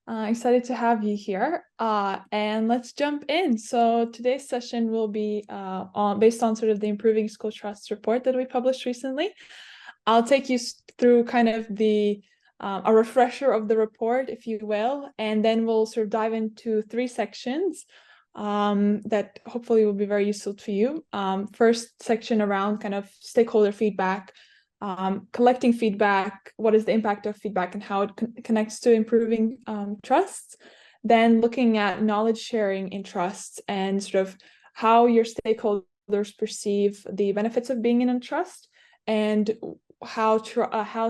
Excited to have you here. And let's jump in. So today's session will be based on sort of the Improving School Trust report that we published recently. I'll take you through kind of a refresher of the report, if you will, and then we'll sort of dive into three sections that hopefully will be very useful to you. First section around kind of stakeholder feedback, collecting feedback, what is the impact of feedback and how it connects to improving trusts. Then looking at knowledge sharing in trusts and sort of how your stakeholders perceive the benefits of being in a trust, and how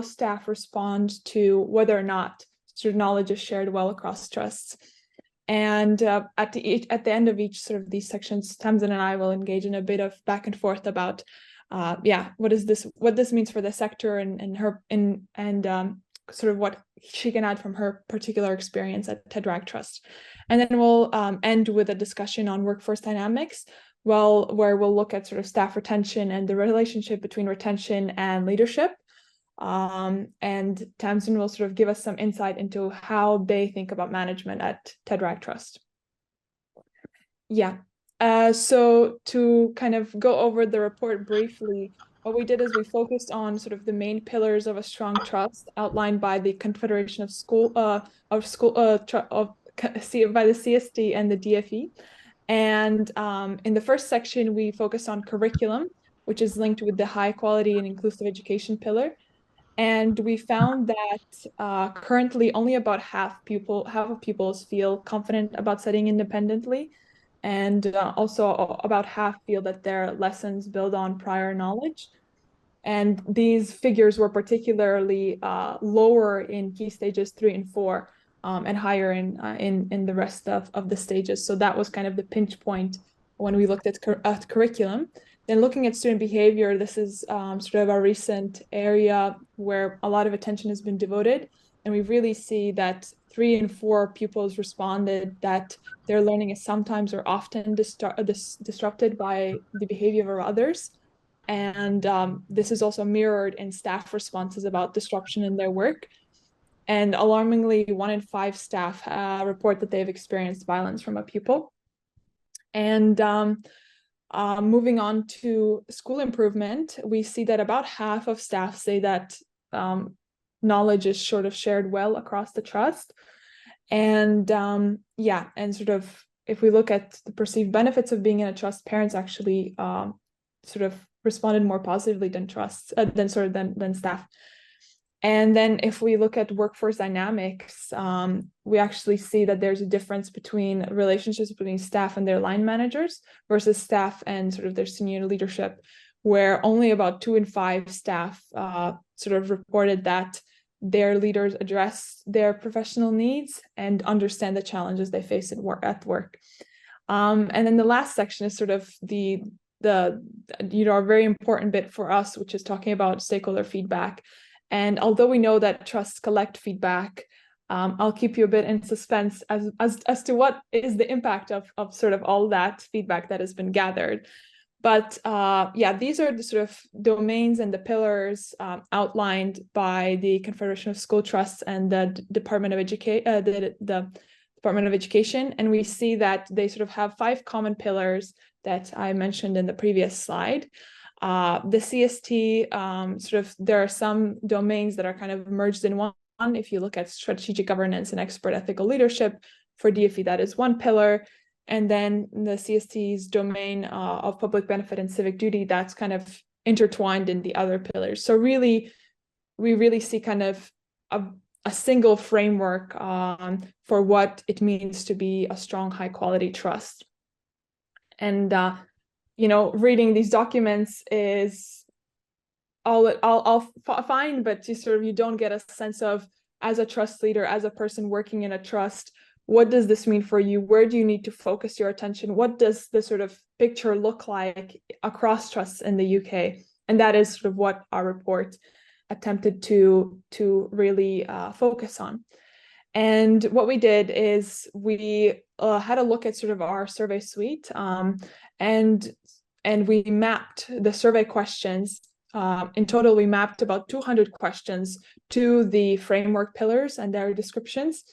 staff respond to whether or not sort of knowledge is shared well across trusts. And at the end of each sort of these sections, Tamsin and I will engage in a bit of back and forth about what this means for the sector and sort of what she can add from her particular experience at TEDRAC Trust. And then we'll end with a discussion on workforce dynamics, where we'll look at sort of staff retention and the relationship between retention and leadership. And Tamsin will sort of give us some insight into how they think about management at TEDRAC Trust. So to kind of go over the report briefly, what we did is we focused on sort of the main pillars of a strong trust outlined by the Confederation of by the CST and the DFE. And in the first section, we focused on curriculum, which is linked with the high quality and inclusive education pillar. And we found that currently only about half of pupils feel confident about studying independently. And also about half feel that their lessons build on prior knowledge. And these figures were particularly lower in key stages 3 and 4, and higher in the rest of the stages. So that was kind of the pinch point when we looked at curriculum. Then looking at student behavior, this is sort of a recent area where a lot of attention has been devoted. And we really see that 3 and 4 pupils responded that their learning is sometimes or often disrupted by the behavior of others. And this is also mirrored in staff responses about disruption in their work. And alarmingly, 1 in 5 staff report that they've experienced violence from a pupil. And moving on to school improvement, we see that about half of staff say that knowledge is sort of shared well across the trust. And and sort of if we look at the perceived benefits of being in a trust, parents actually sort of responded more positively than staff. And then if we look at workforce dynamics, we actually see that there's a difference between relationships between staff and their line managers versus staff and sort of their senior leadership, where only about 2 in 5 staff sort of reported that their leaders address their professional needs and understand the challenges they face at work. And then the last section is sort of a very important bit for us, which is talking about stakeholder feedback. And although we know that trusts collect feedback, I'll keep you a bit in suspense as to what is the impact of sort of all that feedback that has been gathered. But these are the sort of domains and the pillars outlined by the Confederation of School Trusts and the Department of Department of Education. And we see that they sort of have 5 common pillars that I mentioned in the previous slide. The CST, there are some domains that are kind of merged in one. If you look at strategic governance and expert ethical leadership, for DFE, that is one pillar. And then the CST's domain of public benefit and civic duty, that's kind of intertwined in the other pillars. So really, we really see kind of a single framework for what it means to be a strong, high quality trust. And reading these documents is all fine, but you don't get a sense of, as a trust leader, as a person working in a trust, what does this mean for you? Where do you need to focus your attention? What does the sort of picture look like across trusts in the UK? And that is sort of what our report attempted to really focus on. And what we did is we had a look at sort of our survey suite, and we mapped the survey questions. In total, we mapped about 200 questions to the framework pillars and their descriptions.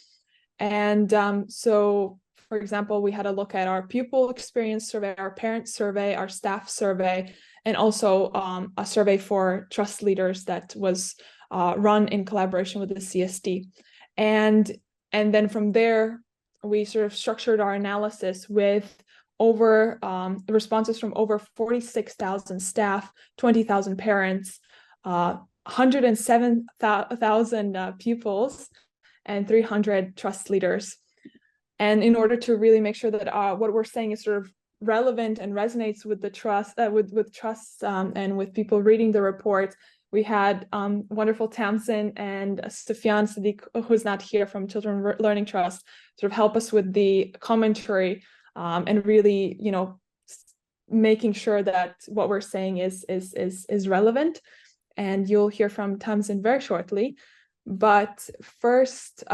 And so, for example, we had a look at our pupil experience survey, our parent survey, our staff survey, and also a survey for trust leaders that was run in collaboration with the CSD. And then from there, we sort of structured our analysis with over responses from over 46,000 staff, 20,000 parents, 107,000 pupils, and 300 trust leaders. And in order to really make sure that what we're saying is sort of relevant and resonates with the trust, with trusts and with people reading the report, we had wonderful Tamsin and Sufyan Sadiq, who's not here, from Children Learning Trust, sort of help us with the commentary and really, you know, making sure that what we're saying is relevant. And you'll hear from Tamsin very shortly. But first,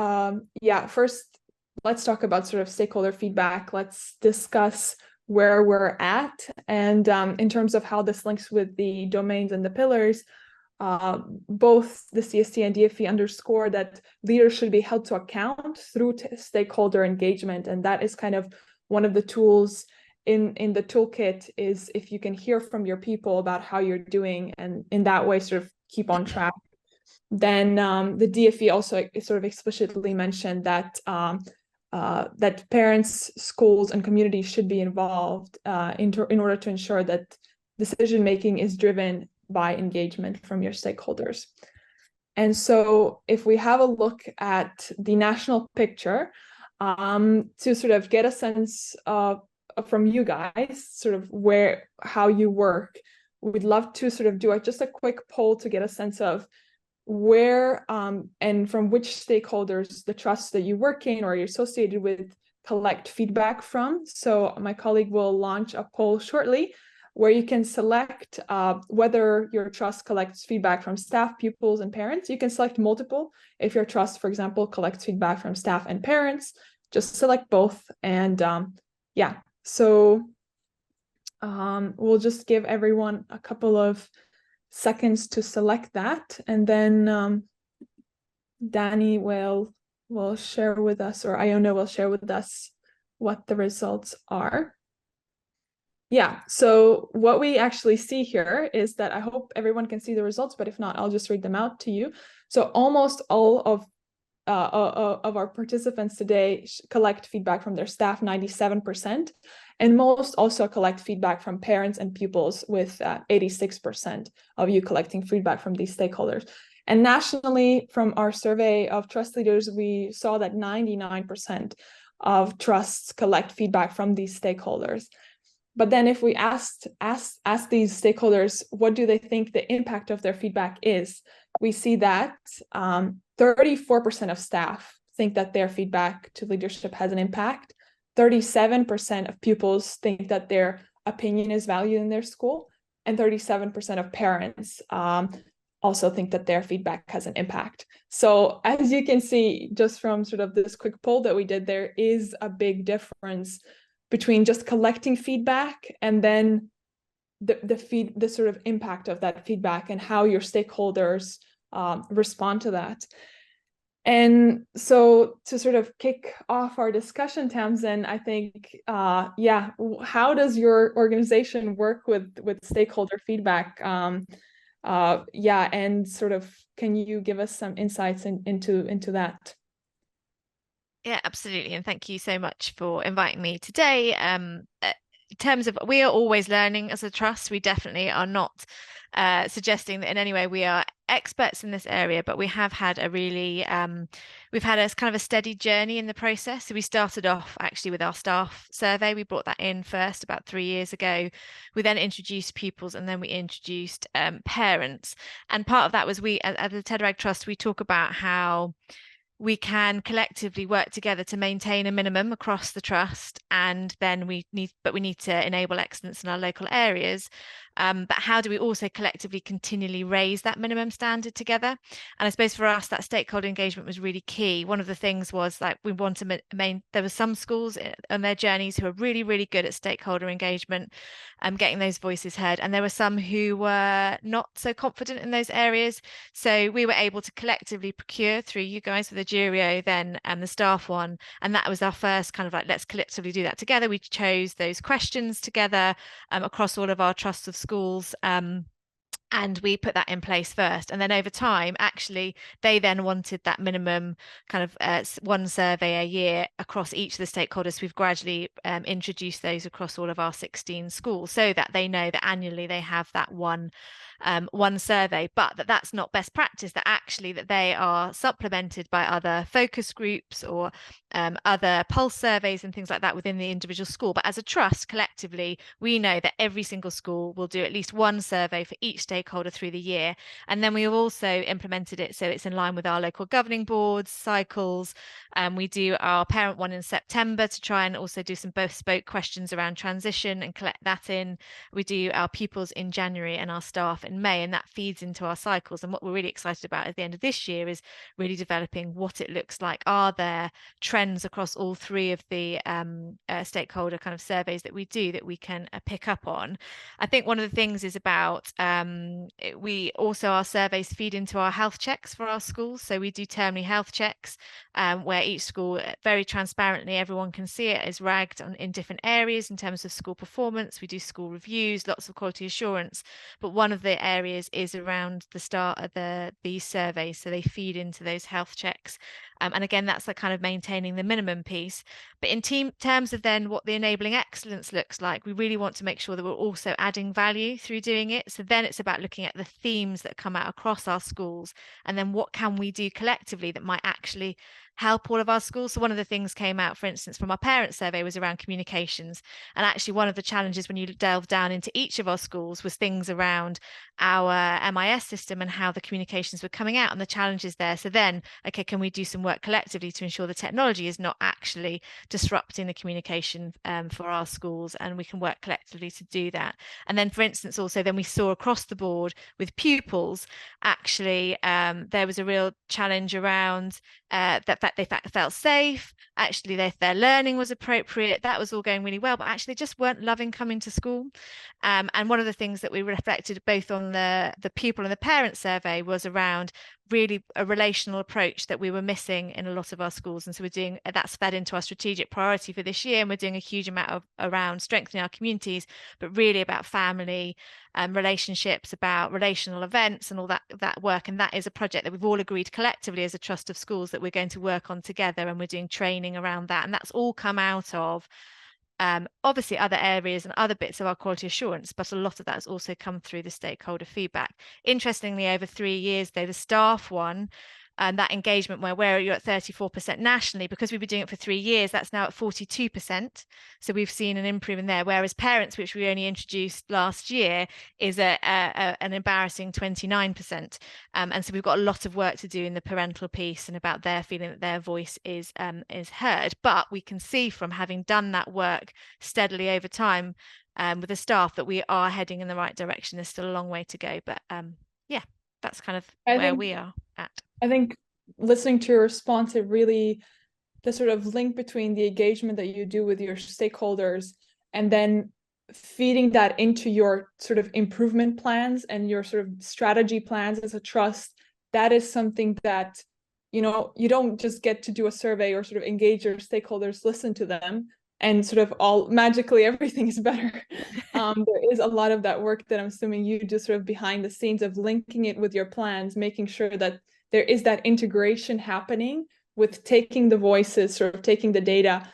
first, let's talk about sort of stakeholder feedback. Let's discuss where we're at. And in terms of how this links with the domains and the pillars, both the CST and DFE underscore that leaders should be held to account through stakeholder engagement. And that is kind of one of the tools in the toolkit, is if you can hear from your people about how you're doing, and in that way sort of keep on track. Then the DFE also sort of explicitly mentioned that that parents, schools, and communities should be involved in order to ensure that decision making is driven by engagement from your stakeholders. And so if we have a look at the national picture, to sort of get a sense from you guys, sort of how you work, we'd love to sort of do just a quick poll to get a sense of where and from which stakeholders the trusts that you work in or you're associated with collect feedback from. So my colleague will launch a poll shortly where you can select whether your trust collects feedback from staff, pupils, and parents. You can select multiple. If your trust, for example, collects feedback from staff and parents, just select both. And so we'll just give everyone a couple of seconds to select that, and then Danny will share with us, or Iona will share with us what the results are. Yeah, so what we actually see here is that, I hope everyone can see the results, but if not, I'll just read them out to you. So almost all of our participants today collect feedback from their staff, 97%, and most also collect feedback from parents and pupils, with 86% of you collecting feedback from these stakeholders. And nationally, from our survey of trust leaders, we saw that 99% of trusts collect feedback from these stakeholders. But then if we ask these stakeholders, what do they think the impact of their feedback is? We see that 34% of staff think that their feedback to leadership has an impact. 37% of pupils think that their opinion is valued in their school. And 37% of parents also think that their feedback has an impact. So as you can see, just from sort of this quick poll that we did, there is a big difference between just collecting feedback and then the sort of impact of that feedback and how your stakeholders respond to that. And so to sort of kick off our discussion, Tamsin, I think, how does your organization work with stakeholder feedback? And sort of, can you give us some insights into that? Yeah, absolutely. And thank you so much for inviting me today. In terms of, we are always learning as a trust. We definitely are not suggesting that in any way we are experts in this area, but we have had we've had a kind of a steady journey in the process. So we started off actually with our staff survey. We brought that in first about 3 years ago. We then introduced pupils, and then we introduced parents. And part of that was, we at the Tedrag Trust, we talk about how we can collectively work together to maintain a minimum across the trust, and then we need to enable excellence in our local areas. But how do we also collectively continually raise that minimum standard together? And I suppose for us, that stakeholder engagement was really key. One of the things was, like, we want to there were some schools on their journeys who are really, really good at stakeholder engagement, getting those voices heard. And there were some who were not so confident in those areas. So we were able to collectively procure, through you guys with the managerial, then the staff one. And that was our first kind of like, let's collectively do that together. We chose those questions together across all of our trusts of schools. And we put that in place first. And then over time, actually, they then wanted that minimum kind of one survey a year across each of the stakeholders. We've gradually introduced those across all of our 16 schools so that they know that annually they have that one survey, but that's not best practice, that actually that they are supplemented by other focus groups or other pulse surveys and things like that within the individual school. But as a trust, collectively, we know that every single school will do at least one survey for each stakeholder through the year. And then we have also implemented it so it's in line with our local governing boards, cycles. We do our parent one in September to try and also do some bespoke questions around transition and collect that in. We do our pupils in January and our staff in May, and that feeds into our cycles. And what we're really excited about at the end of this year is really developing what it looks like. Are there trends across all three of the stakeholder kind of surveys that we do that we can pick up on? I think one of the things is about we also, our surveys feed into our health checks for our schools. So we do termly health checks where each school very transparently, everyone can see it, is ragged in different areas in terms of school performance. We do school reviews, lots of quality assurance, but one of the areas is around the start of these surveys, so they feed into those health checks. And again, that's the kind of maintaining the minimum piece. But in terms of then what the enabling excellence looks like, we really want to make sure that we're also adding value through doing it. So then it's about looking at the themes that come out across our schools, and then what can we do collectively that might actually help all of our schools. So one of the things came out, for instance, from our parent survey was around communications. And actually one of the challenges when you delve down into each of our schools was things around our MIS system and how the communications were coming out and the challenges there. So then, okay, can we do some work collectively to ensure the technology is not actually disrupting the communication for our schools, and we can work collectively to do that. And then, for instance, also then we saw across the board with pupils, actually there was a real challenge around that they felt safe. Actually, their learning was appropriate. That was all going really well, but actually just weren't loving coming to school. And one of the things that we reflected both on the pupil and the parent survey was around really a relational approach that we were missing in a lot of our schools. And so we're doing that's fed into our strategic priority for this year, and we're doing a huge amount of around strengthening our communities, but really about family relationships, about relational events and all that work. And that is a project that we've all agreed collectively as a trust of schools that we're going to work on together, and we're doing training around that. And that's all come out of obviously other areas and other bits of our quality assurance, but a lot of that has also come through the stakeholder feedback. Interestingly, over 3 years, though, the staff one, and that engagement where you're at 34% nationally, because we've been doing it for 3 years, that's now at 42%. So we've seen an improvement there. Whereas parents, which we only introduced last year, is an embarrassing 29%. And so we've got a lot of work to do in the parental piece and about their feeling that their voice is heard. But we can see from having done that work steadily over time with the staff that we are heading in the right direction. There's still a long way to go, but yeah, that's kind of where we are at. I think listening to your response, it really, the sort of link between the engagement that you do with your stakeholders and then feeding that into your sort of improvement plans and your sort of strategy plans as a trust, that is something that, you know, you don't just get to do a survey or sort of engage your stakeholders, listen to them, and sort of all magically everything is better. There is a lot of that work that I'm assuming you do sort of behind the scenes of linking it with your plans, making sure that there is that integration happening with taking the voices, sort of taking the data,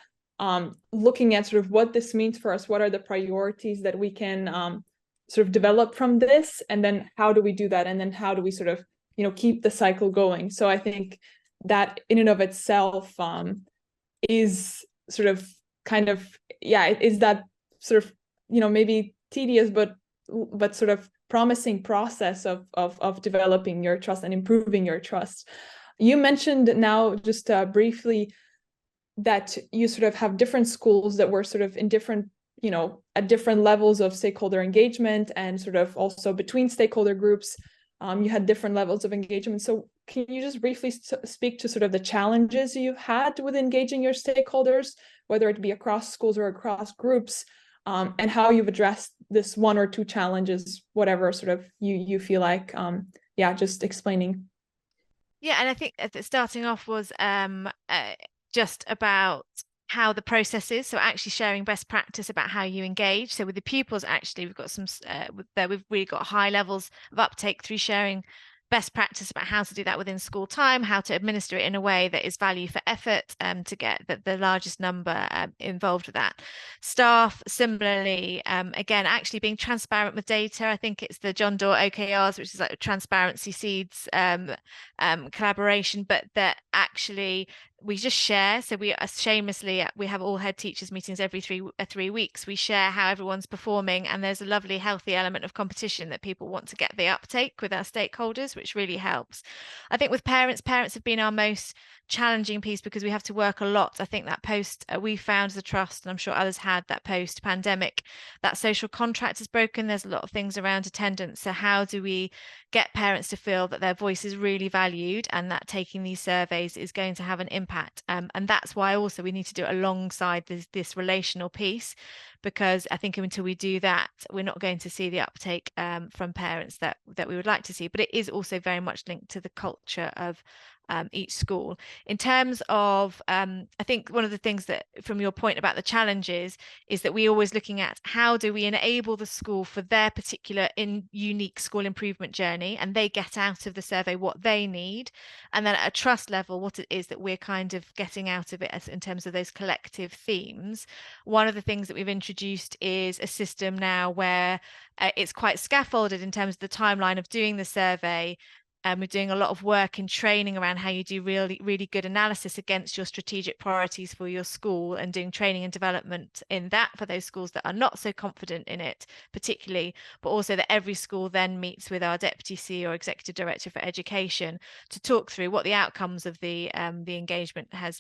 looking at sort of what this means for us, what are the priorities that we can sort of develop from this, and then how do we do that, and then how do we sort of, you know, keep the cycle going. So I think that in and of itself is sort of kind of, yeah, it is that sort of, you know, maybe tedious but sort of promising process of developing your trust and improving your trust. You mentioned now just briefly that you sort of have different schools that were sort of in different, you know, at different levels of stakeholder engagement, and sort of also between stakeholder groups, you had different levels of engagement. So can you just briefly speak to sort of the challenges you've had with engaging your stakeholders, whether it be across schools or across groups, and how you've addressed this one or two challenges, whatever sort of you feel like, yeah, just explaining. Yeah, and I think starting off was just about how the process is. So actually sharing best practice about how you engage. So with the pupils, actually, we've got some there. We've really got high levels of uptake through sharing best practice about how to do that within school time, how to administer it in a way that is value for effort, to get the largest number involved with that. Staff, similarly, again, actually being transparent with data. I think it's the John Doerr OKRs, which is like transparency seeds collaboration, but that actually we just share. So we are shamelessly, we have all head teachers meetings every 3 weeks. We share how everyone's performing, and there's a lovely, healthy element of competition that people want to get the uptake with our stakeholders, which really helps. I think with parents have been our most challenging piece because we have to work a lot. I think that post we found as a trust, and I'm sure others had that post pandemic, that social contract is broken. There's a lot of things around attendance. So how do we get parents to feel that their voice is really valued and that taking these surveys is going to have an impact? And that's why also we need to do it alongside this relational piece, because I think until we do that, we're not going to see the uptake from parents that we would like to see. But it is also very much linked to the culture of each school. In terms of, I think one of the things that, from your point about the challenges, is that we're always looking at how do we enable the school for their particular unique school improvement journey, and they get out of the survey what they need, and then at a trust level, what it is that we're kind of getting out of it as in terms of those collective themes. One of the things that we've introduced is a system now where it's quite scaffolded in terms of the timeline of doing the survey. We're doing a lot of work in training around how you do really, really good analysis against your strategic priorities for your school, and doing training and development in that for those schools that are not so confident in it, particularly, but also that every school then meets with our deputy CEO or executive director for education to talk through what the outcomes of the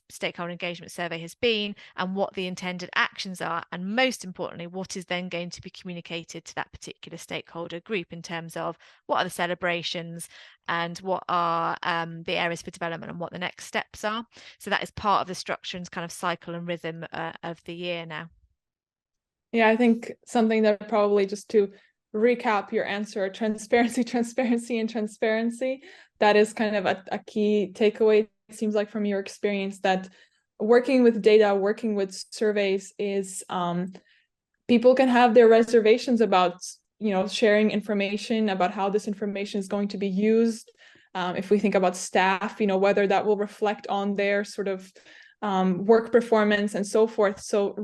stakeholder engagement survey has been, and what the intended actions are, and most importantly, what is then going to be communicated to that particular stakeholder group in terms of what are the celebrations and what are the areas for development and what the next steps are. So that is part of the structure and kind of cycle and rhythm of the year now. Yeah, I think something that probably, just to recap your answer, transparency, transparency, and transparency, that is kind of a key takeaway, it seems like, from your experience, that working with data, working with surveys is people can have their reservations about sharing information about how this information is going to be used. If we think about staff, whether that will reflect on their sort of work performance and so forth. So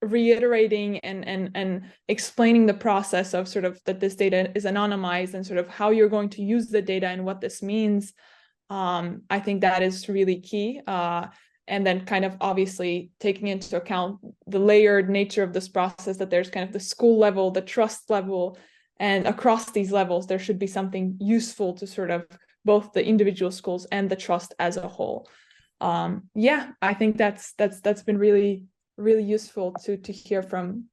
reiterating and explaining the process of sort of that this data is anonymized, and sort of how you're going to use the data and what this means, I think that is really key. And then kind of obviously taking into account the layered nature of this process, that there's kind of the school level, the trust level, and across these levels, there should be something useful to sort of both the individual schools and the trust as a whole. Yeah, I think that's been really, really useful to hear from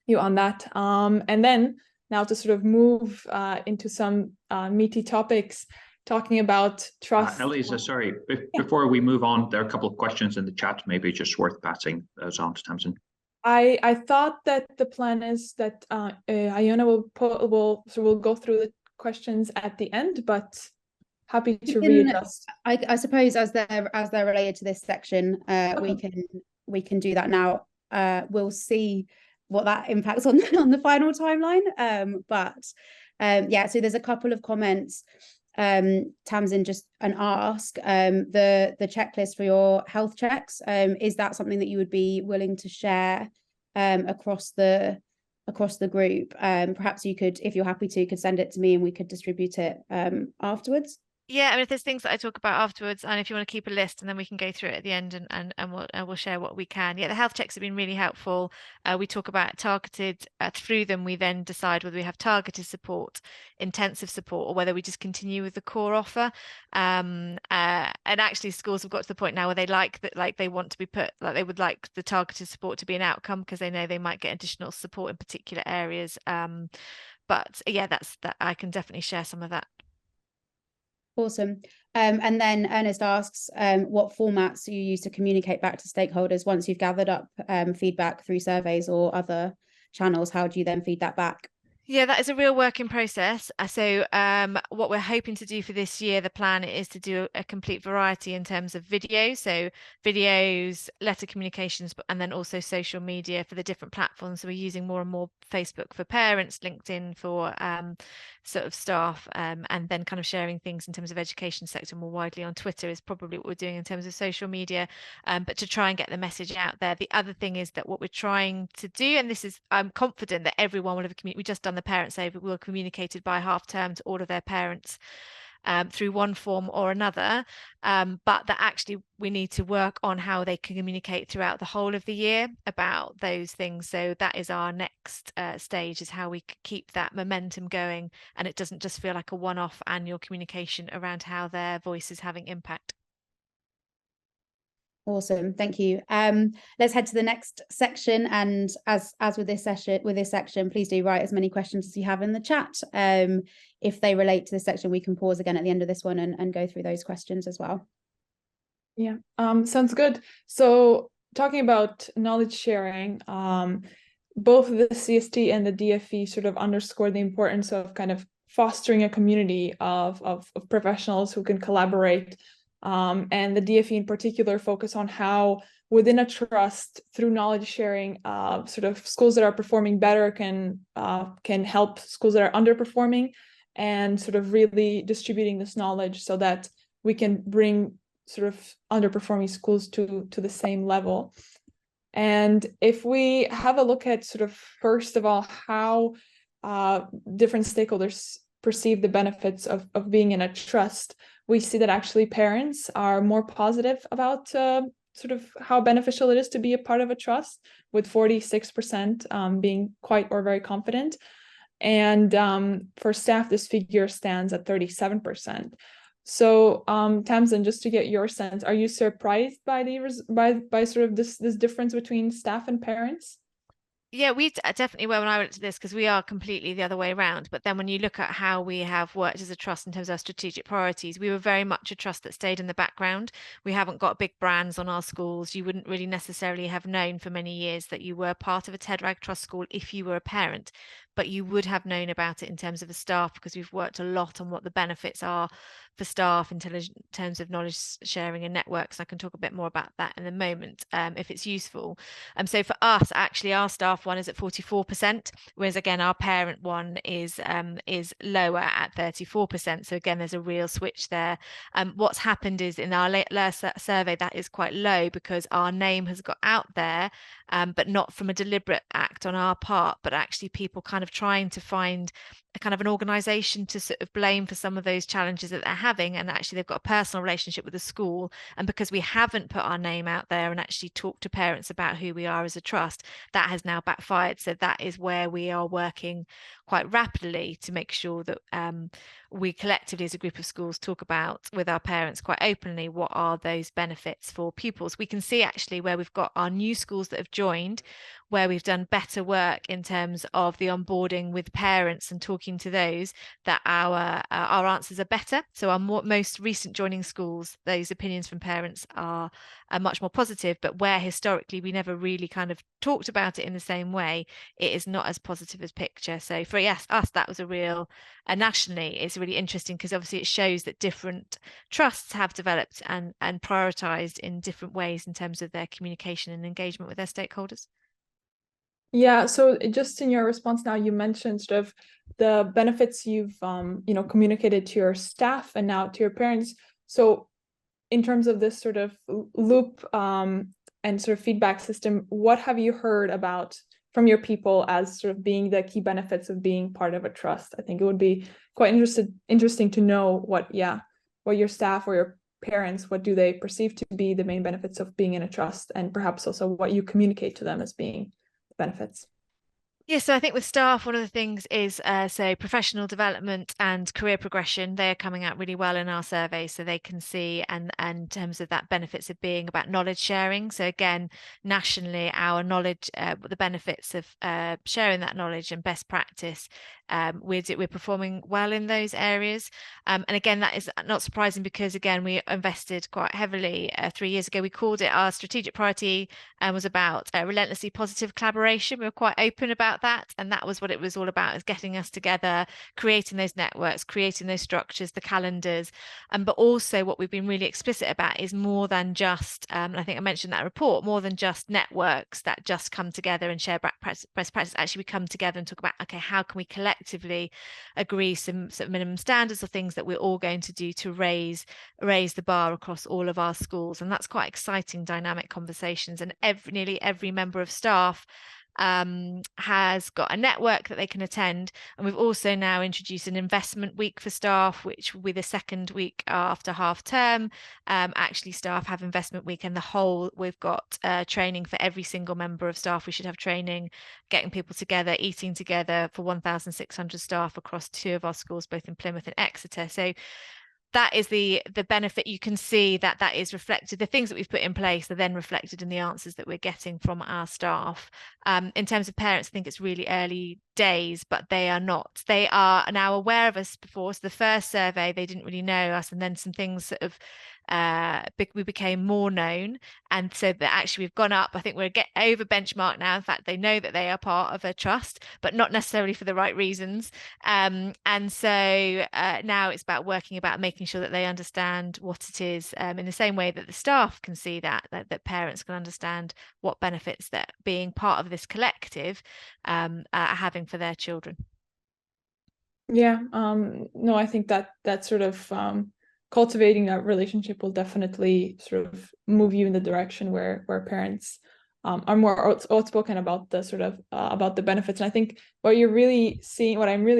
you on that. And then now to sort of move into some meaty topics, talking about trust. Elisa, sorry, before we move on, there are a couple of questions in the chat, maybe just worth passing those on to Tamsin. I thought that the plan is that Iona will go through the questions at the end, but happy to readjust. I suppose as they're related to this section, okay, we can do that now. We'll see what that impacts on the final timeline. Yeah, so there's a couple of comments. Tamsin just ask the checklist for your health checks. Is that something that you would be willing to share across the group? Perhaps you could, if you're happy to, could send it to me and we could distribute it afterwards. Yeah, I mean, if there's things that I talk about afterwards, and if you want to keep a list, and then we can go through it at the end, and we'll share what we can. Yeah, the health checks have been really helpful. We talk about targeted through them. We then decide whether we have targeted support, intensive support, or whether we just continue with the core offer. And actually, schools have got to the point now where they like that, like they want to be put, like they would like the targeted support to be an outcome, because they know they might get additional support in particular areas. But yeah, that I can definitely share some of that. Awesome. And then Ernest asks what formats you use to communicate back to stakeholders once you've gathered up feedback through surveys or other channels. How do you then feed that back? Yeah, that is a real work in process. So what we're hoping to do for this year, the plan is to do a complete variety in terms of video. So videos, letter communications, and then also social media for the different platforms. So we're using more and more Facebook for parents, LinkedIn for sort of staff, and then kind of sharing things in terms of education sector more widely on Twitter is probably what we're doing in terms of social media. But to try and get the message out there. The other thing is that what we're trying to do, and this is, I'm confident that everyone will have we just done the parent survey, will have communicated by half term to all of their parents through one form or another, but that actually we need to work on how they can communicate throughout the whole of the year about those things. So that is our next stage, is how we keep that momentum going, and it doesn't just feel like a one-off annual communication around how their voice is having impact. Awesome, thank you. Let's head to the next section, and as with this section, please do write as many questions as you have in the chat. If they relate to this section, we can pause again at the end of this one and go through those questions as well. Yeah, sounds good. So talking about knowledge sharing, both the CST and the DFE sort of underscore the importance of kind of fostering a community of professionals who can collaborate. And the DFE in particular focus on how within a trust, through knowledge sharing, sort of schools that are performing better can help schools that are underperforming, and sort of really distributing this knowledge so that we can bring sort of underperforming schools to the same level. And if we have a look at sort of, first of all, how different stakeholders perceive the benefits of being in a trust, we see that actually parents are more positive about sort of how beneficial it is to be a part of a trust, with 46% being quite or very confident. And for staff, this figure stands at 37%. So Tamsin, just to get your sense, are you surprised by by sort of this difference between staff and parents? Yeah, we definitely were when I went to this, because we are completely the other way around. But then when you look at how we have worked as a trust in terms of our strategic priorities, we were very much a trust that stayed in the background. We haven't got big brands on our schools. You wouldn't really necessarily have known for many years that you were part of a TEDRAG trust school if you were a parent, but you would have known about it in terms of the staff, because we've worked a lot on what the benefits are for staff in terms of knowledge sharing and networks. I can talk a bit more about that in a moment if it's useful. So for us, actually, our staff one is at 44%, whereas again, our parent one is lower at 34%. So again, there's a real switch there. What's happened is in our last survey, that is quite low because our name has got out there, but not from a deliberate act on our part, but actually people kind of trying to find a kind of an organization to sort of blame for some of those challenges that they're having, and actually they've got a personal relationship with the school. And because we haven't put our name out there and actually talked to parents about who we are as a trust, that has now backfired. So that is where we are working quite rapidly to make sure that we collectively as a group of schools talk about with our parents quite openly what are those benefits for pupils. We can see actually where we've got our new schools that have joined, where we've done better work in terms of the onboarding with parents and talking to those, that our answers are better. So our most recent joining schools, those opinions from parents are much more positive, but where historically we never really kind of talked about it in the same way, it is not as positive as picture. So for us, that was a real, nationally, it's really interesting because obviously it shows that different trusts have developed and prioritized in different ways in terms of their communication and engagement with their stakeholders. Yeah, so just in your response now, you mentioned sort of the benefits you've communicated to your staff and now to your parents. So in terms of this sort of loop and sort of feedback system, what have you heard about from your people as sort of being the key benefits of being part of a trust? I think it would be quite interesting to know what your staff or your parents, what do they perceive to be the main benefits of being in a trust, and perhaps also what you communicate to them as being benefits. Yeah, so I think with staff, one of the things is so professional development and career progression. They're coming out really well in our survey, so they can see and in terms of that benefits of being about knowledge sharing. So again, nationally, our knowledge, the benefits of sharing that knowledge and best practice, we're performing well in those areas. And again, that is not surprising because again, we invested quite heavily 3 years ago. We called it our strategic priority and was about relentlessly positive collaboration. We were quite open about about that. And that was what it was all about, is getting us together, creating those networks, creating those structures, the calendars. But also what we've been really explicit about is more than just, and I think I mentioned that report, more than just networks that just come together and share best practice. Actually, we come together and talk about, okay, how can we collectively agree some sort of minimum standards or things that we're all going to do to raise the bar across all of our schools. And that's quite exciting, dynamic conversations. And nearly every member of staff has got a network that they can attend. And we've also now introduced an investment week for staff, which will be the second week after half term. Actually, staff have investment week, and we've got training for every single member of staff. We should have training, getting people together, eating together for 1,600 staff across 2 of our schools, both in Plymouth and Exeter. So that is the benefit. You can see that is reflected. The things that we've put in place are then reflected in the answers that we're getting from our staff. In terms of parents, I think it's really early days, but they are not. They are now aware of us before. So the first survey, they didn't really know us, and then some things sort of we became more known, and so that actually we've gone up. I think we're over benchmark now. In fact, they know that they are part of a trust, but not necessarily for the right reasons. And so now it's about making sure that they understand what it is, in the same way that the staff can see that parents can understand what benefits that being part of this collective are having for their children. Yeah, no, I think that sort of cultivating that relationship will definitely sort of move you in the direction where parents are more outspoken about the sort of about the benefits. And I think what I'm really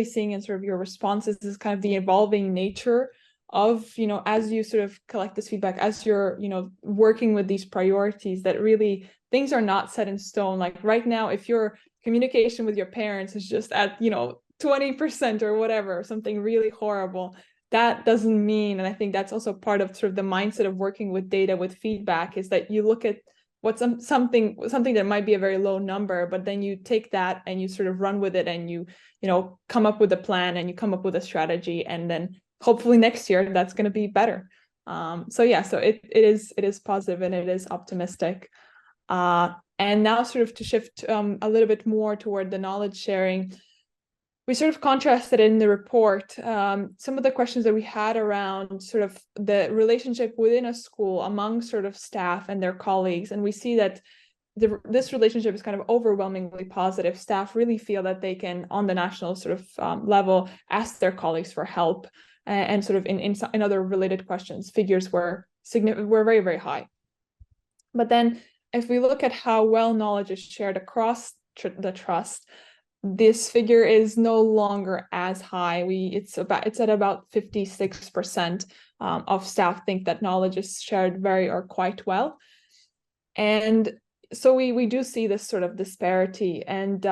seeing in sort of your responses is kind of the evolving nature of, as you sort of collect this feedback, as you're, working with these priorities, that really things are not set in stone. Like right now, if your communication with your parents is just at, 20% or whatever, something really horrible, that doesn't mean, and I think that's also part of sort of the mindset of working with data, with feedback, is that you look at what's something that might be a very low number, but then you take that and you sort of run with it, and you come up with a plan, and you come up with a strategy, and then hopefully next year that's going to be better. So it is positive, and it is optimistic. And now sort of to shift a little bit more toward the knowledge sharing, we sort of contrasted in the report some of the questions that we had around sort of the relationship within a school among sort of staff and their colleagues. And we see that this relationship is kind of overwhelmingly positive. Staff really feel that they can, on the national sort of level, ask their colleagues for help. And sort of in other related questions, figures were very, very high. But then if we look at how well knowledge is shared across the trust, this figure is no longer as high. It's at about 56% of staff think that knowledge is shared very or quite well. And so we do see this sort of disparity. And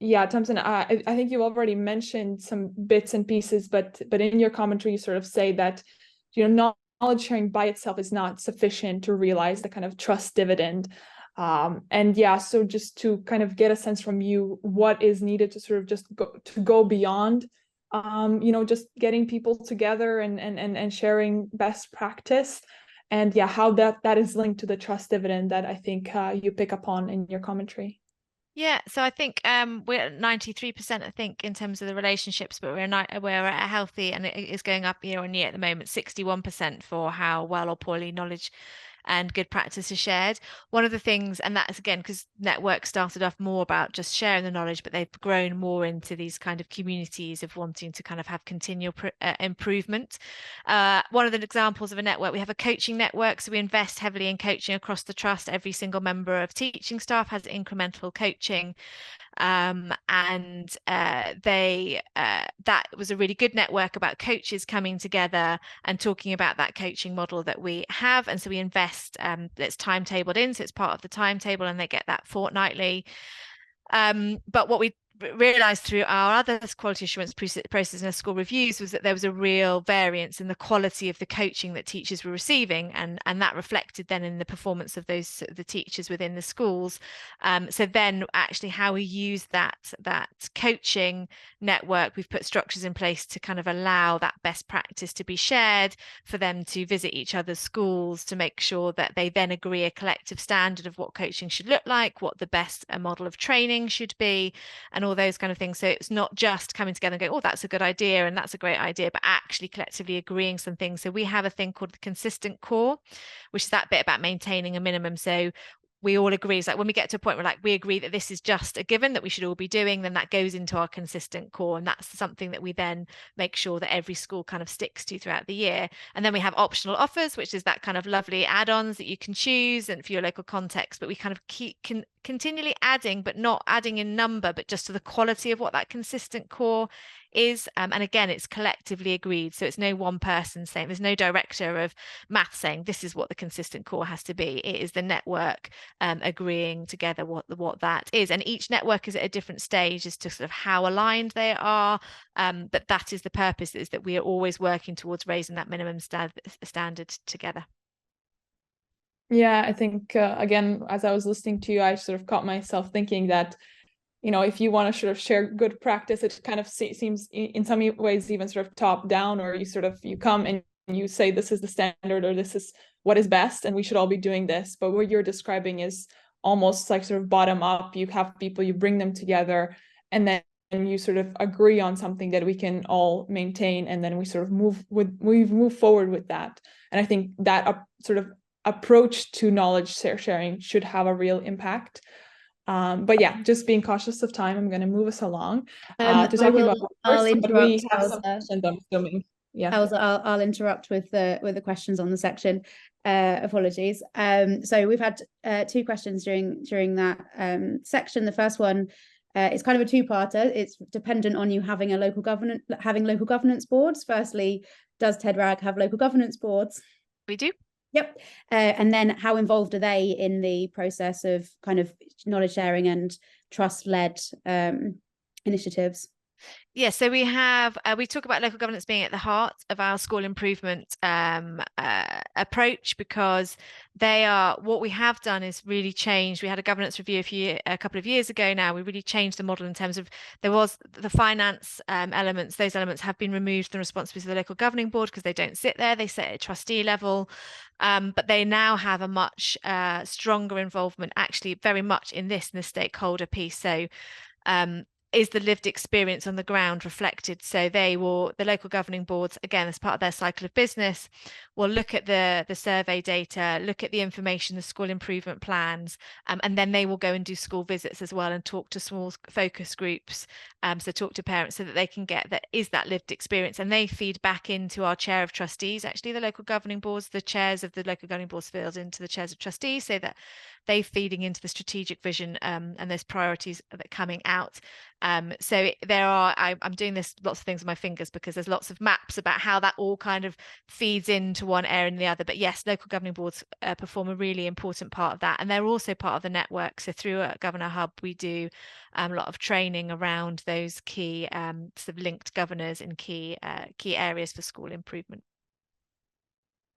yeah, Tamsin, I think you've already mentioned some bits and pieces, but in your commentary, you sort of say that, knowledge sharing by itself is not sufficient to realize the kind of trust dividend. And yeah, so just to kind of get a sense from you, what is needed to sort of just go beyond, just getting people together and sharing best practice, and yeah, how that is linked to the trust dividend that I think you pick up on in your commentary. Yeah, so I think we're at 93%, I think, in terms of the relationships, but we're at a healthy, and it is going up year on year at the moment, 61% for how well or poorly knowledge and good practice is shared. One of the things, and that's again because networks started off more about just sharing the knowledge, but they've grown more into these kind of communities of wanting to kind of have continual improvement. One of the examples of a network, we have a coaching network, so we invest heavily in coaching across the trust. Every single member of teaching staff has incremental coaching. And that was a really good network about coaches coming together and talking about that coaching model that we have. And so we invest, it's timetabled in, so it's part of the timetable, and they get that fortnightly. But what we realized through our other quality assurance process and our school reviews was that there was a real variance in the quality of the coaching that teachers were receiving, and that reflected then in the performance of the teachers within the schools. So then actually how we use that coaching network, we've put structures in place to kind of allow that best practice to be shared, for them to visit each other's schools, to make sure that they then agree a collective standard of what coaching should look like, what the best model of training should be, and all those kind of things. So it's not just coming together and going, oh, that's a good idea and that's a great idea, but actually collectively agreeing some things. So we have a thing called the consistent core, which is that bit about maintaining a minimum. So we all agree, it's like when we get to a point where like we agree that this is just a given that we should all be doing, then that goes into our consistent core, and that's something that we then make sure that every school kind of sticks to throughout the year. And then we have optional offers, which is that kind of lovely add-ons that you can choose and for your local context, but we kind of keep continually adding, but not adding in number, but just to the quality of what that consistent core is. And again, it's collectively agreed. So it's no one person saying, there's no director of math saying this is what the consistent core has to be. It is the network agreeing together what that is. And each network is at a different stage as to sort of how aligned they are. But that is the purpose, is that we are always working towards raising that minimum standard together. Yeah, I think, again, as I was listening to you, I sort of caught myself thinking that, you know, if you want to sort of share good practice, it kind of seems in some ways even sort of top down, or you come and you say this is the standard, or this is what is best and we should all be doing this. But what you're describing is almost like sort of bottom up. You have people, you bring them together, and then you sort of agree on something that we can all maintain, and then we sort of move forward with that. And I think that sort of approach to knowledge sharing should have a real impact. But yeah, just being cautious of time, I'm going to move us along to talk about I'll interrupt. we have some questions, I'm assuming. Yeah, I'll interrupt with the questions on the section. Apologies. So we've had 2 questions during that section. The first one is kind of a two-parter. It's dependent on you having local governance boards. Firstly, does TEDRAG have local governance boards? We do. Yep. And then how involved are they in the process of kind of knowledge sharing and trust-led initiatives? Yeah, so we talk about local governance being at the heart of our school improvement approach, because what we have done is really changed. We had a governance review a couple of years ago now. We really changed the model in terms of there was the finance elements. Those elements have been removed from the responsibilities of the local governing board because they don't sit there. They sit at trustee level. But they now have a much stronger involvement, actually, very much in the stakeholder piece. So is the lived experience on the ground reflected? So the local governing boards, again, as part of their cycle of business, will look at the survey data, look at the information, the school improvement plans, and then they will go and do school visits as well and talk to small focus groups, so talk to parents, so that they can get that lived experience, and they feed back into our chair of trustees. Actually, the local governing boards, the chairs of the local governing boards feed into the chairs of trustees, so that they're feeding into the strategic vision and those priorities that are coming out. I'm doing lots of things with my fingers because there's lots of maps about how that all kind of feeds into one area and the other. But yes, local governing boards perform a really important part of that, and they're also part of the network. So through Governor Hub, we do a lot of training around those key sort of linked governors in key areas for school improvement.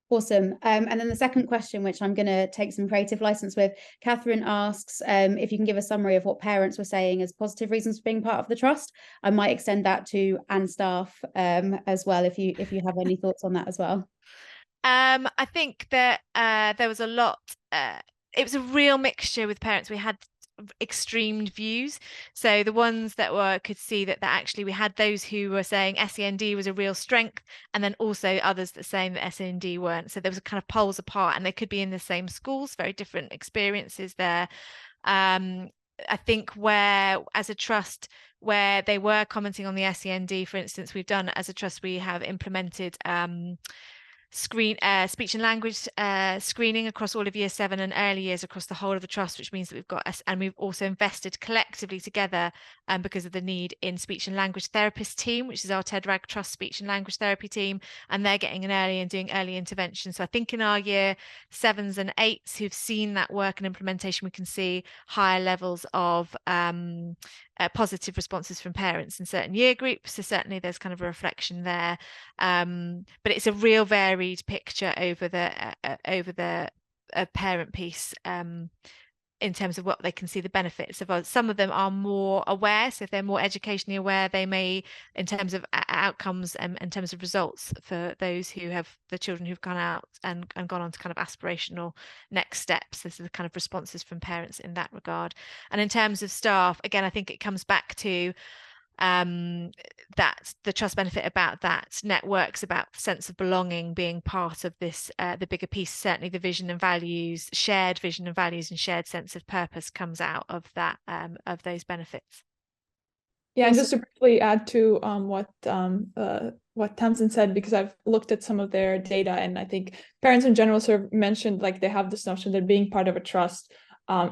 Awesome. And then the second question, which I'm going to take some creative license with, Catherine asks if you can give a summary of what parents were saying as positive reasons for being part of the trust. I might extend that to and staff as well, if you have any thoughts on that as well. I think that there was a lot. It was a real mixture with parents. We had extreme views. So the ones that could see that actually we had those who were saying SEND was a real strength, and then also others that saying that SEND weren't. So there was a kind of poles apart, and they could be in the same schools, very different experiences there. I think where as a trust, where they were commenting on the SEND, for instance, we've done as a trust, we have implemented speech and language screening across all of year 7 and early years across the whole of the trust, which means that we've got us, and we've also invested collectively together because of the need in speech and language therapist team, which is our TEDRAG Trust speech and language therapy team, and they're getting in early and doing early intervention. So I think in our year 7s and 8s who've seen that work and implementation, we can see higher levels of positive responses from parents in certain year groups. So certainly there's kind of a reflection there, but it's a real varied picture over the parent piece, in terms of what they can see the benefits of. Some of them are more aware, so if they're more educationally aware, they may, in terms of outcomes and in terms of results for those who have the children who've gone out and gone on to kind of aspirational next steps. This is the kind of responses from parents in that regard. And in terms of staff, again, I think it comes back to that the trust benefit about that networks, about sense of belonging, being part of this, the bigger piece. Certainly the vision and values, shared vision and values and shared sense of purpose comes out of that, of those benefits. Yeah, and just to briefly add to what Tamsin said, because I've looked at some of their data, and I think parents in general sort of mentioned like they have this notion that being part of a trust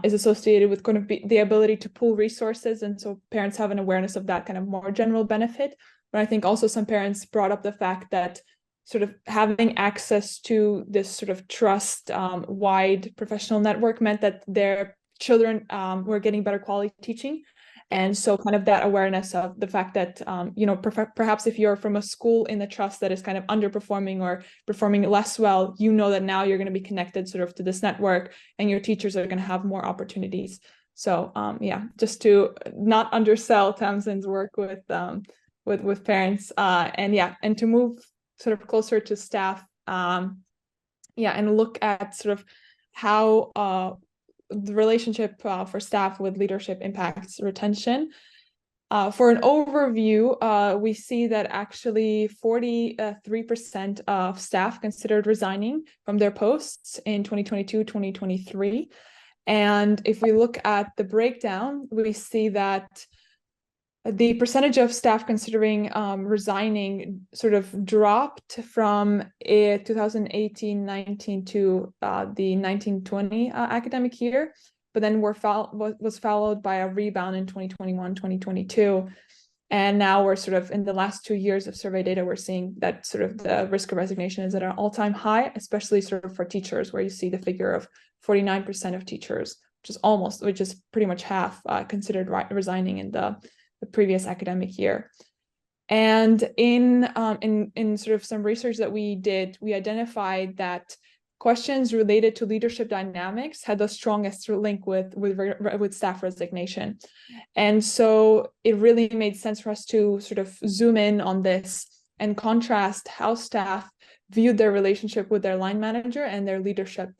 is associated with going to be the ability to pool resources, and so parents have an awareness of that kind of more general benefit. But I think also some parents brought up the fact that sort of having access to this sort of trust wide professional network meant that their children were getting better quality teaching. And so kind of that awareness of the fact that, you know, perhaps if you're from a school in the trust that is kind of underperforming or performing less well, you know that now you're going to be connected sort of to this network and your teachers are going to have more opportunities. So yeah, just to not undersell Tamsin's work with parents, and yeah, and to move sort of closer to staff, yeah, and look at sort of how the relationship for staff with leadership impacts retention. For an overview, we see that actually 43% of staff considered resigning from their posts in 2022, 2023. And if we look at the breakdown, we see that the percentage of staff considering resigning sort of dropped from 2018-19 to the 19-20 academic year, but then was followed by a rebound in 2021-2022. And now we're sort of in the last 2 years of survey data, we're seeing that sort of the risk of resignation is at an all-time high, especially sort of for teachers, where you see the figure of 49% of teachers, which is pretty much half considered resigning in the previous academic year. And in sort of some research that we did, we identified that questions related to leadership dynamics had the strongest link with staff resignation. And so it really made sense for us to sort of zoom in on this and contrast how staff viewed their relationship with their line manager and their leadership.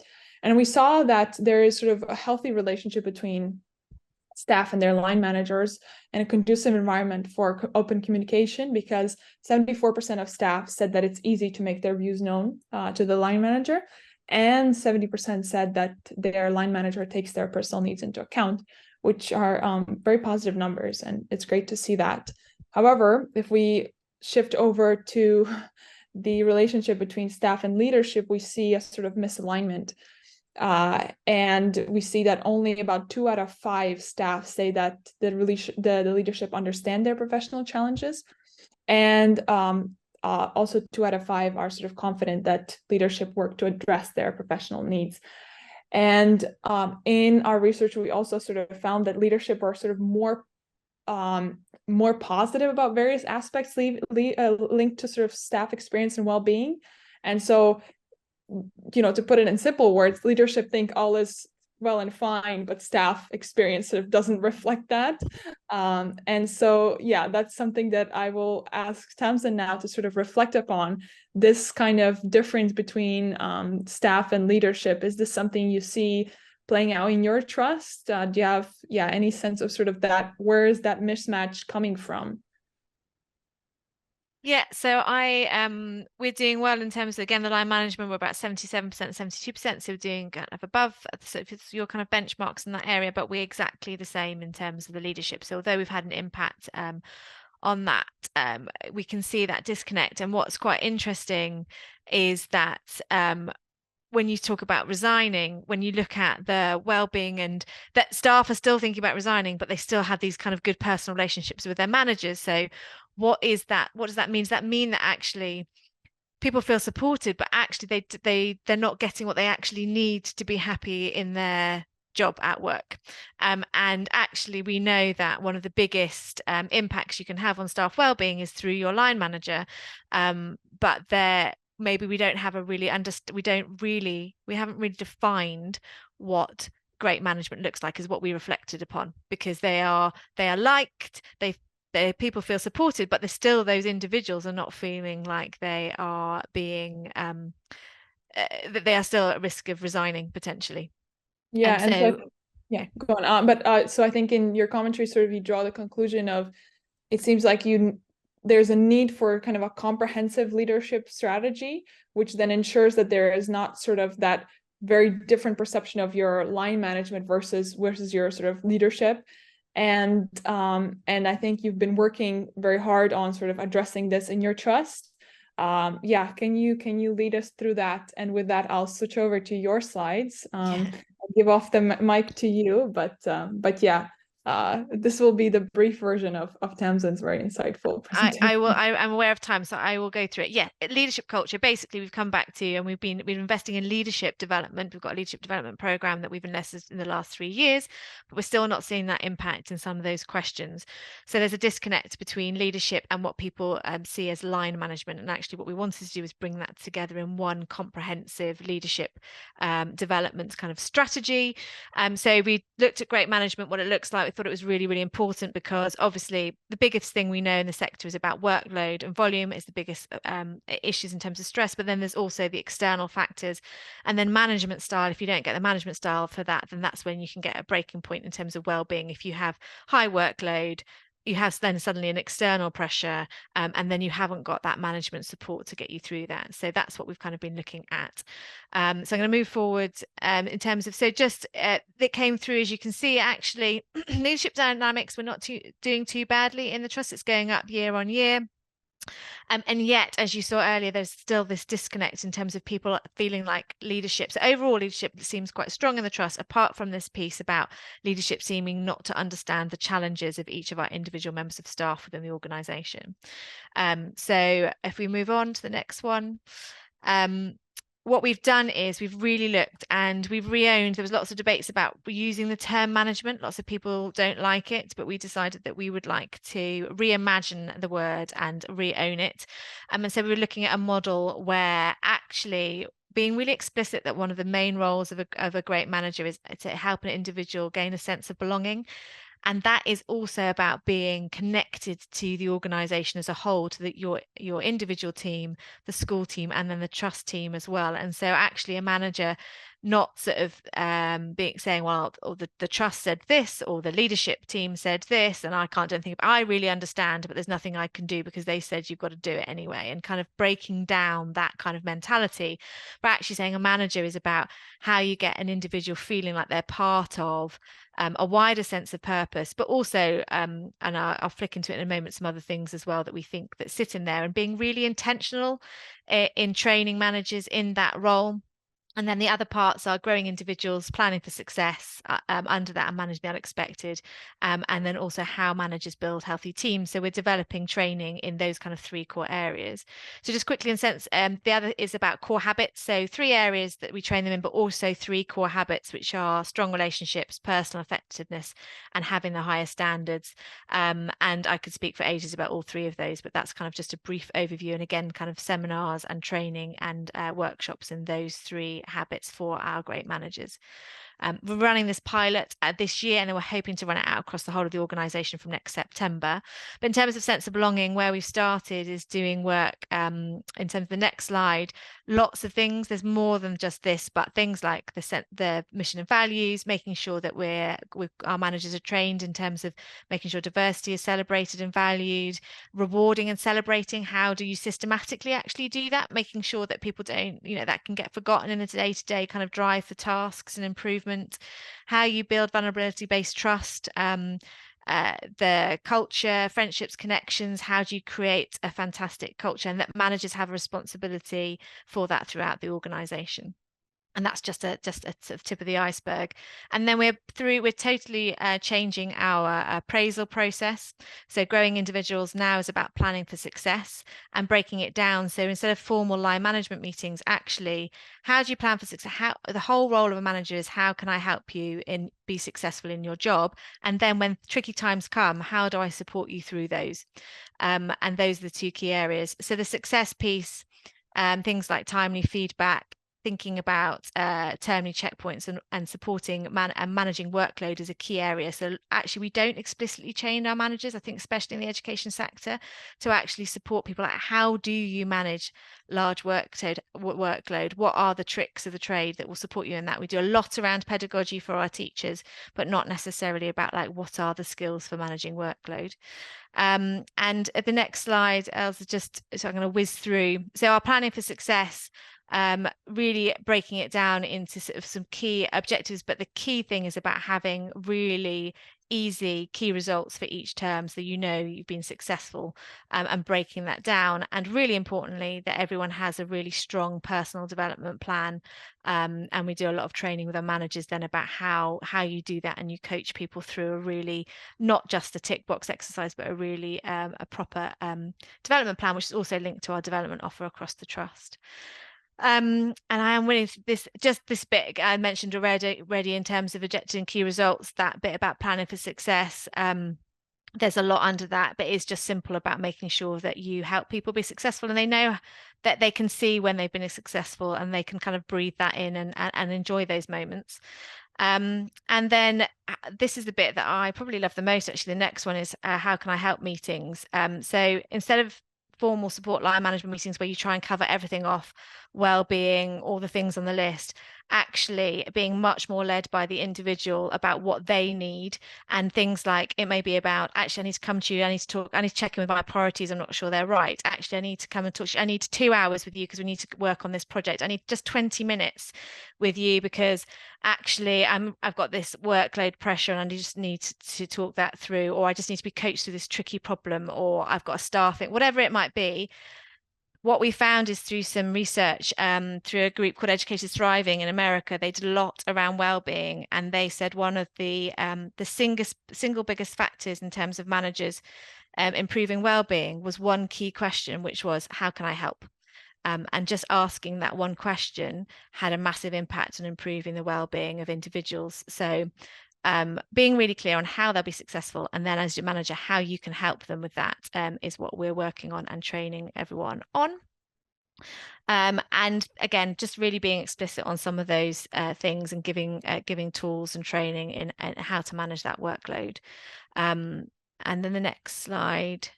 And we saw that there is sort of a healthy relationship between staff and their line managers and a conducive environment for open communication, because 74% of staff said that it's easy to make their views known to the line manager, and 70% said that their line manager takes their personal needs into account, which are very positive numbers, and it's great to see that. However, if we shift over to the relationship between staff and leadership, we see a sort of misalignment. And we see that only about 2 out of 5 staff say that the leadership understand their professional challenges, and also 2 out of 5 are sort of confident that leadership work to address their professional needs. And in our research, we also sort of found that leadership are sort of more positive about various aspects linked to sort of staff experience and well-being. And so, you know, to put it in simple words, leadership think all is well and fine, but staff experience sort of doesn't reflect that. And so, yeah, that's something that I will ask Tamsin now to sort of reflect upon, this kind of difference between staff and leadership. Is this something you see playing out in your trust? Do you have, any sense of sort of that, where is that mismatch coming from? Yeah, so we're doing well in terms of, again, the line management. We're about 77%, 72%, so we're doing kind of above, so if it's your kind of benchmarks in that area, but we're exactly the same in terms of the leadership. So although we've had an impact on that, we can see that disconnect. And what's quite interesting is that when you talk about resigning, when you look at the well-being, and that staff are still thinking about resigning, but they still have these kind of good personal relationships with their managers. So what is that? What does that mean? Does that mean that actually people feel supported, but actually they're not getting what they actually need to be happy in their job at work? And actually, we know that one of the biggest impacts you can have on staff well-being is through your line manager. But maybe we don't have a really we haven't really defined what great management looks like, is what we reflected upon, because they are liked, people feel supported, but there's still those individuals are not feeling like they are being that they are still at risk of resigning potentially. Yeah, and so yeah, go on. But so I think in your commentary, sort of you draw the conclusion of, it seems like there's a need for kind of a comprehensive leadership strategy, which then ensures that there is not sort of that very different perception of your line management versus your sort of leadership. And I think you've been working very hard on sort of addressing this in your trust. Yeah, can you lead us through that? And with that, I'll switch over to your slides. I'll give off the mic to you, but yeah, this will be the brief version of Tamsin's very insightful presentation. I'm aware of time, so I will go through it. Yeah, leadership culture. Basically, we've come back to, and we've been investing in leadership development. We've got a leadership development program that we've invested in the last 3 years, but we're still not seeing that impact in some of those questions. So there's a disconnect between leadership and what people see as line management. And actually, what we wanted to do is bring that together in one comprehensive leadership development kind of strategy. So we looked at great management, what it looks like. We thought it was really, really important, because obviously the biggest thing we know in the sector is about workload, and volume is the biggest issues in terms of stress. But then there's also the external factors, and then management style. If you don't get the management style for that, then that's when you can get a breaking point in terms of well-being. If you have high workload, you have then suddenly an external pressure, and then you haven't got that management support to get you through that. So that's what we've kind of been looking at. So I'm going to move forward in terms of, so just that came through, as you can see, actually leadership dynamics, we're not doing too badly in the trust. It's going up year on year. And yet, as you saw earlier, there's still this disconnect in terms of people feeling like leadership. So overall leadership seems quite strong in the trust, apart from this piece about leadership seeming not to understand the challenges of each of our individual members of staff within the organisation. So if we move on to the next one. What we've done is we've really looked, and we've reowned. There was lots of debates about using the term management. Lots of people don't like it, but we decided that we would like to reimagine the word and reown it. And so we were looking at a model where actually being really explicit that one of the main roles of a great manager is to help an individual gain a sense of belonging. And that is also about being connected to the organization as a whole, to your individual team, the school team, and then the trust team as well. And so actually a manager not sort of saying, well, or the trust said this, or the leadership team said this, and I can't do anything. I really understand, but there's nothing I can do because they said you've got to do it anyway, and kind of breaking down that kind of mentality. But actually saying a manager is about how you get an individual feeling like they're part of a wider sense of purpose, but also, and I'll flick into it in a moment, some other things as well that we think that sit in there, and being really intentional in training managers in that role. And then the other parts are growing individuals, planning for success under that, and managing the unexpected. And then also how managers build healthy teams. So we're developing training in those kind of 3 core areas. So just quickly in sense, the other is about core habits. So 3 areas that we train them in, but also 3 core habits, which are strong relationships, personal effectiveness, and having the highest standards. And I could speak for ages about all 3 of those, but that's kind of just a brief overview. And again, kind of seminars and training and workshops in those 3 habits for our great managers. We're running this pilot this year, and then we're hoping to run it out across the whole of the organisation from next September. But in terms of sense of belonging, where we've started is doing work in terms of the next slide. Lots of things. There's more than just this, but things like the mission and values, making sure that our managers are trained in terms of making sure diversity is celebrated and valued, rewarding and celebrating. How do you systematically actually do that? Making sure that people don't, that can get forgotten in the day-to-day kind of drive for tasks and improvement. How you build vulnerability-based trust, the culture, friendships, connections. How do you create a fantastic culture? And that managers have a responsibility for that throughout the organization. And that's just a sort of tip of the iceberg. And then we're totally changing our appraisal process. So growing individuals now is about planning for success and breaking it down. So instead of formal line management meetings, actually, how do you plan for success? The whole role of a manager is, how can I help you be successful in your job? And then when tricky times come, how do I support you through those? And those are the two key areas. So the success piece, things like timely feedback, thinking about termly checkpoints and supporting and managing workload is a key area. So actually, we don't explicitly train our managers, I think, especially in the education sector, to actually support people. Like, how do you manage large workload? What are the tricks of the trade that will support you in that? We do a lot around pedagogy for our teachers, but not necessarily about like, what are the skills for managing workload. And at the next slide, Elsa, so I'm going to whiz through. So our planning for success, really breaking it down into sort of some key objectives, but the key thing is about having really easy key results for each term, so you know you've been successful, and breaking that down. And really importantly, that everyone has a really strong personal development plan, and we do a lot of training with our managers then about how you do that, and you coach people through a really, not just a tick box exercise, but a really a proper development plan, which is also linked to our development offer across the trust. And I am willing to this bit I mentioned already in terms of objectives key results, that bit about planning for success. There's a lot under that, but it's just simple about making sure that you help people be successful, and they know that they can see when they've been successful, and they can kind of breathe that in and enjoy those moments. And then this is the bit that I probably love the most, actually. The next one is how can I help meetings. So instead of formal support line management meetings where you try and cover everything off, well-being, all the things on the list, actually being much more led by the individual about what they need, and things like, it may be about, actually, I need to come to you, I need to talk, I need to check in with my priorities, I'm not sure they're right, actually I need to come and talk to you, I need 2 hours with you because we need to work on this project, I need just 20 minutes with you because actually I've got this workload pressure and I just need to talk that through, or I just need to be coached through this tricky problem, or I've got a staffing, whatever it might be. What we found is, through some research, through a group called Educators Thriving in America, they did a lot around well-being, and they said one of the single biggest factors in terms of managers improving well-being was one key question, which was, how can I help? And just asking that one question had a massive impact on improving the well-being of individuals. So being really clear on how they'll be successful, and then as your manager, how you can help them with that, is what we're working on and training everyone on. And again, just really being explicit on some of those things, and giving tools and training in how to manage that workload. And then the next slide.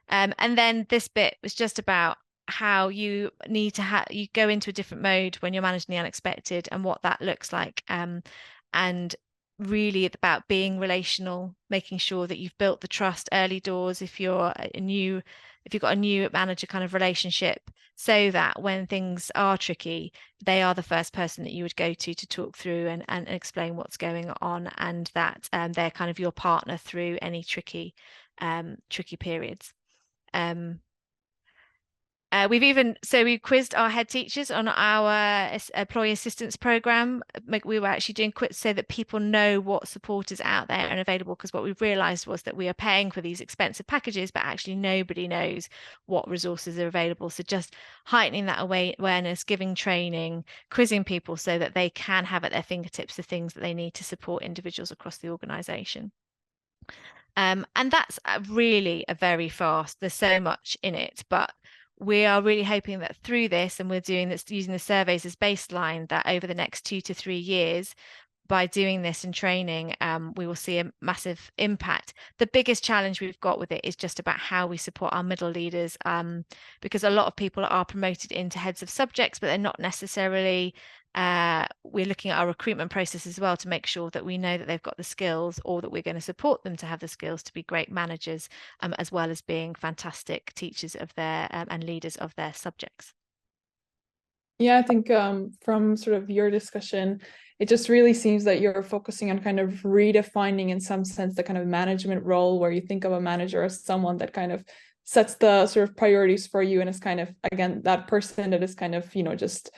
And then this bit was just about how you need to you go into a different mode when you're managing the unexpected, and what that looks like. And really about being relational, making sure that you've built the trust early doors if you've got a new manager kind of relationship, so that when things are tricky, they are the first person that you would go to talk through and explain what's going on, and that they're kind of your partner through any tricky periods. We quizzed our head teachers on our employee assistance program. We were actually doing quiz so that people know what support is out there and available, because what we've realized was that we are paying for these expensive packages, but actually nobody knows what resources are available. So just heightening that awareness, giving training, quizzing people so that they can have at their fingertips the things that they need to support individuals across the organization. And that's really a very fast, there's so much in it, but we are really hoping that through this, and we're doing this using the surveys as baseline, that over the next 2 to 3 years, by doing this and training, we will see a massive impact. The biggest challenge we've got with it is just about how we support our middle leaders, because a lot of people are promoted into heads of subjects, but they're not necessarily, we're looking at our recruitment process as well to make sure that we know that they've got the skills, or that we're going to support them to have the skills to be great managers, as well as being fantastic teachers of their and leaders of their subjects. Yeah, I think from sort of your discussion, it just really seems that you're focusing on kind of redefining in some sense the kind of management role, where you think of a manager as someone that kind of sets the sort of priorities for you and is kind of, again, that person that is kind of, just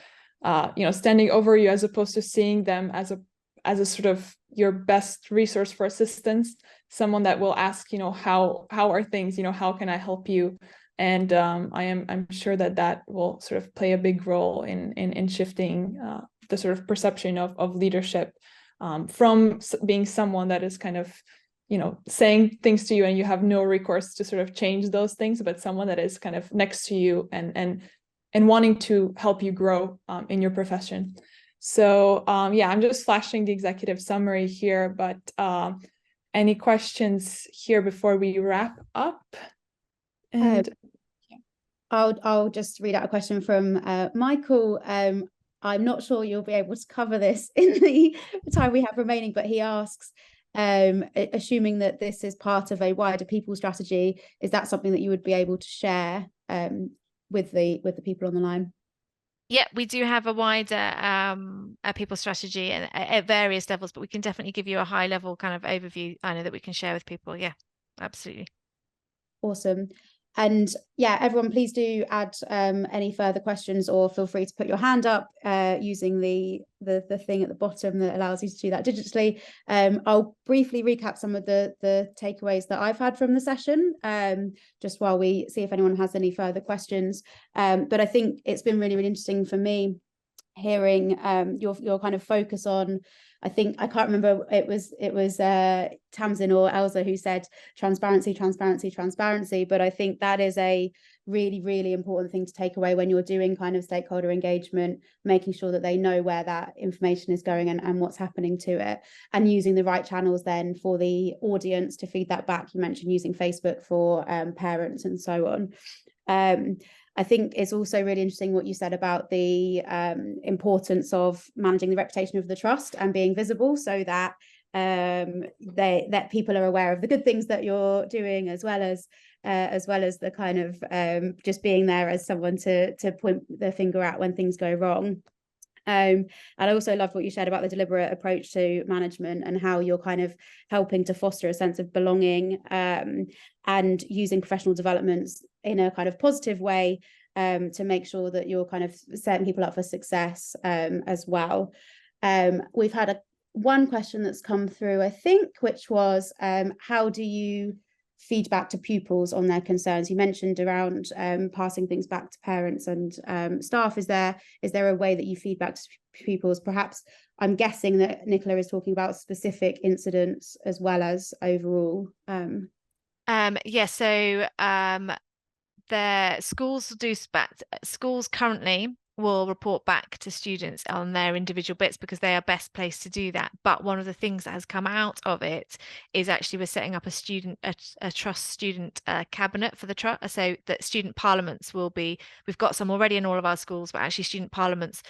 standing over you, as opposed to seeing them as a sort of your best resource for assistance, someone that will ask, how are things, how can I help you? And I'm sure that will sort of play a big role in shifting the sort of perception of leadership, from being someone that is kind of, saying things to you and you have no recourse to sort of change those things, but someone that is kind of next to you and wanting to help you grow in your profession. So I'm just flashing the executive summary here, but any questions here before we wrap up? And I'll just read out a question from Michael. I'm not sure you'll be able to cover this in the time we have remaining, but he asks, assuming that this is part of a wider people strategy, is that something that you would be able to share with the people on the line? Yeah, we do have a wider people strategy at various levels, but we can definitely give you a high level kind of overview, I know, that we can share with people. Yeah, absolutely. Awesome. And yeah, everyone, please do add any further questions, or feel free to put your hand up using the thing at the bottom that allows you to do that digitally. I'll briefly recap some of the takeaways that I've had from the session, just while we see if anyone has any further questions. But I think it's been really, really interesting for me hearing your kind of focus on, I can't remember, it was Tamsin or Elsa who said transparency, but I think that is a really, really important thing to take away when you're doing kind of stakeholder engagement, making sure that they know where that information is going and what's happening to it, and using the right channels then for the audience to feed that back. You mentioned using Facebook for parents and so on. I think it's also really interesting what you said about the importance of managing the reputation of the trust and being visible, so that that people are aware of the good things that you're doing, as well as the kind of just being there as someone to point the finger at when things go wrong. And I also loved what you said about the deliberate approach to management and how you're kind of helping to foster a sense of belonging, and using professional developments in a kind of positive way to make sure that you're kind of setting people up for success as well. We've had one question that's come through, I think, which was how do you feedback to pupils on their concerns? You mentioned around passing things back to parents and staff. Is there a way that you feedback to pupils? Perhaps, I'm guessing that Nicola is talking about specific incidents as well as overall. So the schools currently will report back to students on their individual bits because they are best placed to do that. But one of the things that has come out of it is actually we're setting up a trust student cabinet for the trust, so that student parliaments we've got some already in all of our schools, but actually student parliaments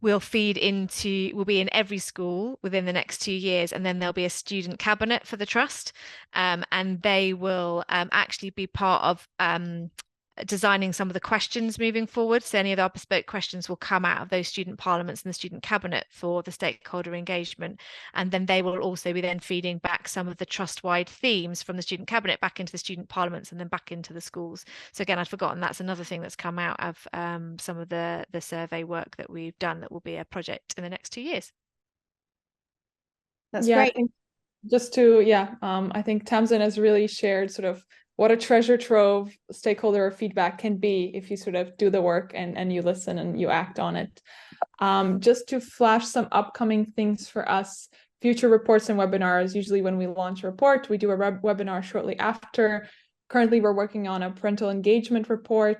will be in every school within the next 2 years, and then there'll be a student cabinet for the trust, and they will actually be part of designing some of the questions moving forward. So any of our bespoke questions will come out of those student parliaments and the student cabinet for the stakeholder engagement, and then they will also be then feeding back some of the trust-wide themes from the student cabinet back into the student parliaments and then back into the schools. So again, I'd forgotten, that's another thing that's come out of some of the survey work that we've done that will be a project in the next 2 years. That's great. I think Tamsin has really shared sort of what a treasure trove stakeholder feedback can be if you sort of do the work and you listen and you act on it. Just to flash some upcoming things for us, future reports and webinars. Usually when we launch a report, we do a webinar shortly after. Currently, we're working on a parental engagement report,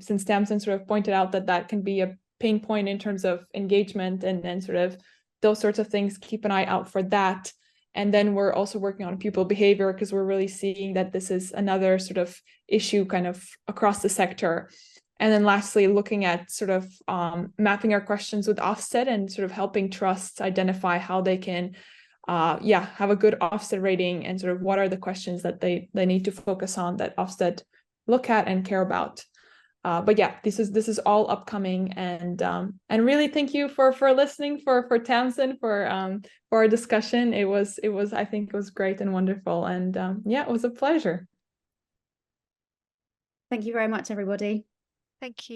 since Tamsin sort of pointed out that can be a pain point in terms of engagement and sort of those sorts of things. Keep an eye out for that. And then we're also working on pupil behavior because we're really seeing that this is another sort of issue kind of across the sector. And then lastly, looking at sort of mapping our questions with Ofsted and sort of helping trusts identify how they can have a good Ofsted rating, and sort of what are the questions that they need to focus on that Ofsted look at and care about. But yeah, this is all upcoming, and really thank you for listening, for Tamsin, for our discussion. It was I think it was great and wonderful, and yeah, it was a pleasure. Thank you very much, everybody. Thank you.